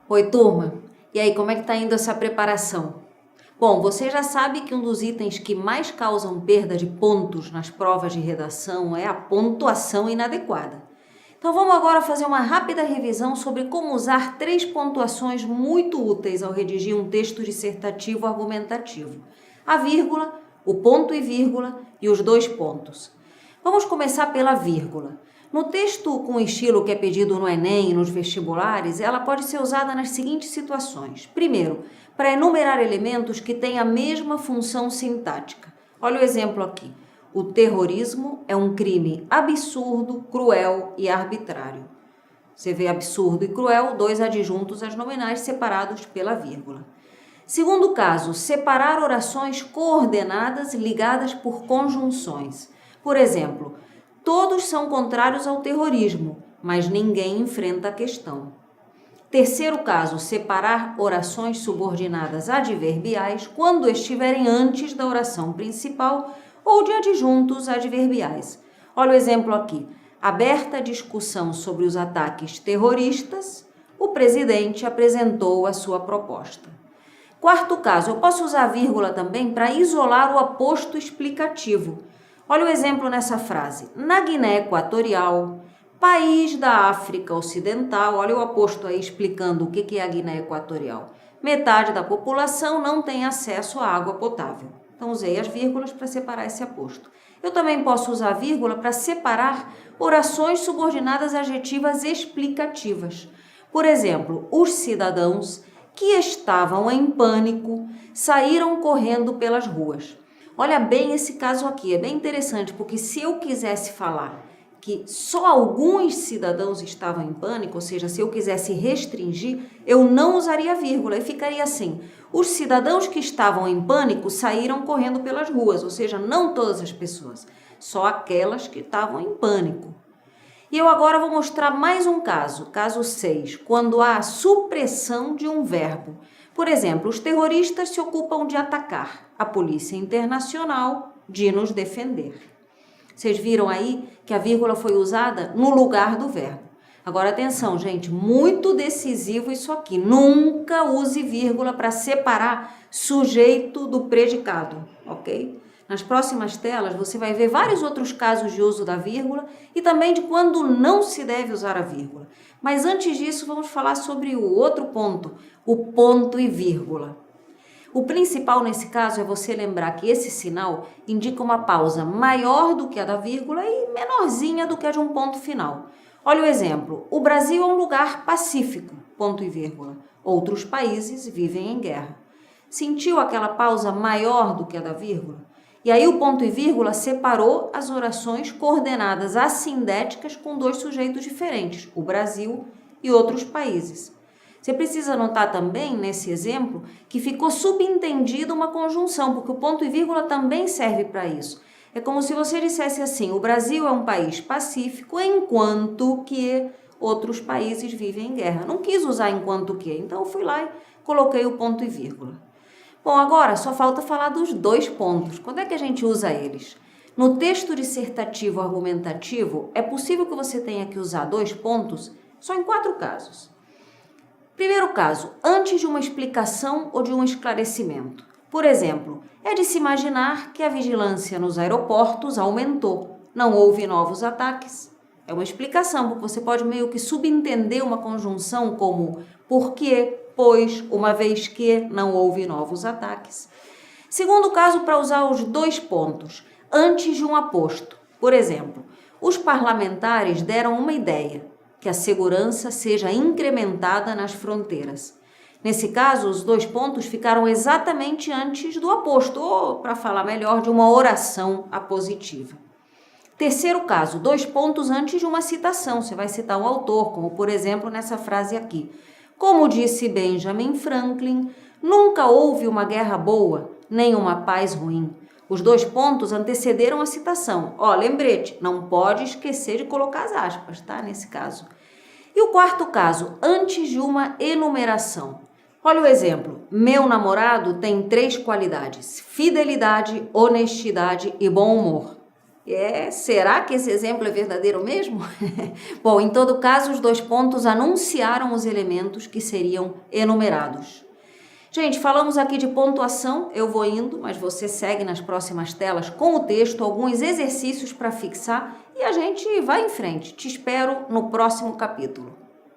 Oi, turma. E aí, como é que tá indo essa preparação? Bom, você já sabe que um dos itens que mais causam perda de pontos nas provas de redação é a pontuação inadequada. Então vamos agora fazer uma rápida revisão sobre como usar 3 pontuações muito úteis ao redigir um texto dissertativo argumentativo: a vírgula, o ponto e vírgula e os 2 pontos. Vamos começar pela vírgula. No texto com o estilo que é pedido no Enem e nos vestibulares, ela pode ser usada nas seguintes situações. Primeiro, para enumerar elementos que têm a mesma função sintática. Olha o exemplo aqui. O terrorismo é um crime absurdo, cruel e arbitrário. Você vê absurdo e cruel, 2 adjuntos às nominais separados pela vírgula. Segundo caso, separar orações coordenadas ligadas por conjunções. Por exemplo, todos são contrários ao terrorismo, mas ninguém enfrenta a questão. Terceiro caso, separar orações subordinadas adverbiais quando estiverem antes da oração principal ou de adjuntos adverbiais. Olha o exemplo aqui. Aberta a discussão sobre os ataques terroristas, o presidente apresentou a sua proposta. Quarto caso, eu posso usar a vírgula também para isolar o aposto explicativo. Olha o exemplo nessa frase. Na Guiné Equatorial, país da África Ocidental, olha o aposto aí explicando o que é a Guiné Equatorial. Metade da população não tem acesso à água potável. Então, usei as vírgulas para separar esse aposto. Eu também posso usar a vírgula para separar orações subordinadas adjetivas explicativas. Por exemplo, os cidadãos que estavam em pânico saíram correndo pelas ruas. Olha bem esse caso aqui, é bem interessante, porque se eu quisesse falar que só alguns cidadãos estavam em pânico, ou seja, se eu quisesse restringir, eu não usaria vírgula e ficaria assim: os cidadãos que estavam em pânico saíram correndo pelas ruas, ou seja, não todas as pessoas, só aquelas que estavam em pânico. E eu agora vou mostrar mais um caso, caso 6, quando há a supressão de um verbo. Por exemplo, os terroristas se ocupam de atacar, a Polícia Internacional de nos defender. Vocês viram aí que a vírgula foi usada no lugar do verbo. Agora atenção, gente, muito decisivo isso aqui. Nunca use vírgula para separar sujeito do predicado, ok? Nas próximas telas você vai ver vários outros casos de uso da vírgula e também de quando não se deve usar a vírgula. Mas antes disso, vamos falar sobre o outro ponto, o ponto e vírgula. O principal nesse caso é você lembrar que esse sinal indica uma pausa maior do que a da vírgula e menorzinha do que a de um ponto final. Olha o exemplo. O Brasil é um lugar pacífico, ponto e vírgula. Outros países vivem em guerra. Sentiu aquela pausa maior do que a da vírgula? E aí o ponto e vírgula separou as orações coordenadas assindéticas com 2 sujeitos diferentes, o Brasil e outros países. Você precisa notar também, nesse exemplo, que ficou subentendido uma conjunção, porque o ponto e vírgula também serve para isso. É como se você dissesse assim: o Brasil é um país pacífico, enquanto que outros países vivem em guerra. Não quis usar enquanto que, então eu fui lá e coloquei o ponto e vírgula. Bom, agora só falta falar dos 2 pontos. Quando é que a gente usa eles? No texto dissertativo argumentativo, é possível que você tenha que usar 2 pontos só em 4 casos. Primeiro caso, antes de uma explicação ou de um esclarecimento. Por exemplo, é de se imaginar que a vigilância nos aeroportos aumentou, não houve novos ataques. É uma explicação, porque você pode meio que subentender uma conjunção como porque, pois, uma vez que não houve novos ataques. Segundo caso, para usar os 2 pontos, antes de um aposto. Por exemplo, os parlamentares deram uma ideia: que a segurança seja incrementada nas fronteiras. Nesse caso, os 2 pontos ficaram exatamente antes do aposto, ou, para falar melhor, de uma oração apositiva. Terceiro caso, 2 pontos antes de uma citação. Você vai citar um autor, como por exemplo nessa frase aqui. Como disse Benjamin Franklin, nunca houve uma guerra boa, nem uma paz ruim. Os 2 pontos antecederam a citação. Lembrete, não pode esquecer de colocar as aspas, tá? Nesse caso. E o quarto caso, antes de uma enumeração. Olha o exemplo. Meu namorado tem 3 qualidades: fidelidade, honestidade e bom humor. Será que esse exemplo é verdadeiro mesmo? Bom, em todo caso, os 2 pontos anunciaram os elementos que seriam enumerados. Gente, falamos aqui de pontuação, eu vou indo, mas você segue nas próximas telas com o texto, alguns exercícios para fixar e a gente vai em frente. Te espero no próximo capítulo.